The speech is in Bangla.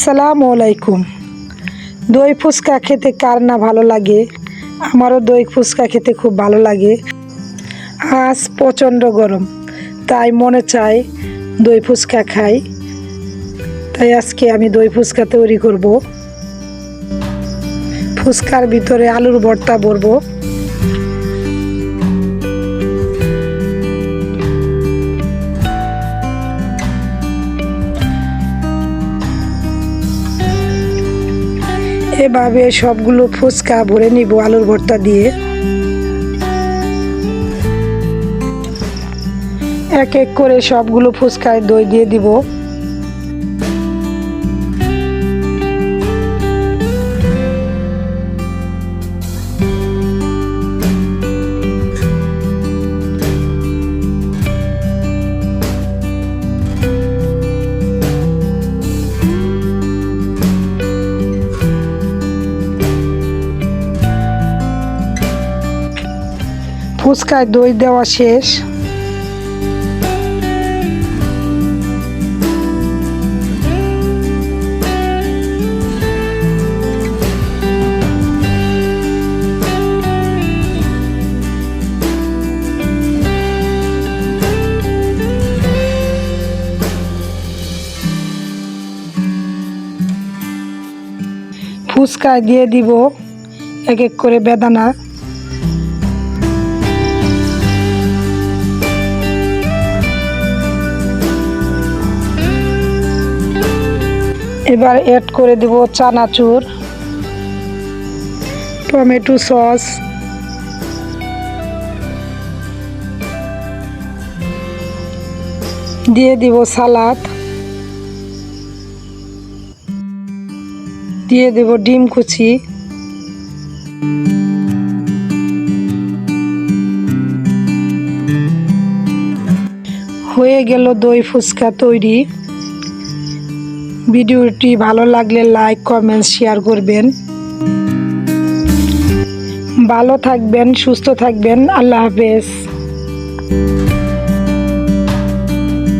আসসালামু আলাইকুম। দই ফুচকা খেতে কার না ভালো লাগে? আমারও দই ফুচকা খেতে খুব ভালো লাগে। আজ প্রচণ্ড গরম, তাই মনে চায় দই ফুচকা খাই। তাই আজকে আমি দই ফুচকা তৈরি করব। ফুচকার ভিতরে আলুর ভর্তা ভরবো। এভাবে সবগুলো ফুচকা ভরে নিব আলুর ভর্তা দিয়ে। এক এক করে সবগুলো ফুচকায় দই দিয়ে দিব। ফুচকায় দই দেওয়া শেষ। ফুচকায় দিয়ে দিব এক এক করে বেদানা। এবার অ্যাড করে দেব চানাচুর, টমেটো সস, দিয়ে দিব সালাদ, দিয়ে দেব ডিম কুচি। হয়ে গেল দই ফুচকা তৈরি। ভিডিওটি ভালো লাগলে লাইক, কমেন্ট, শেয়ার করবেন। ভালো থাকবেন, সুস্থ থাকবেন। আল্লাহ হাফেজ।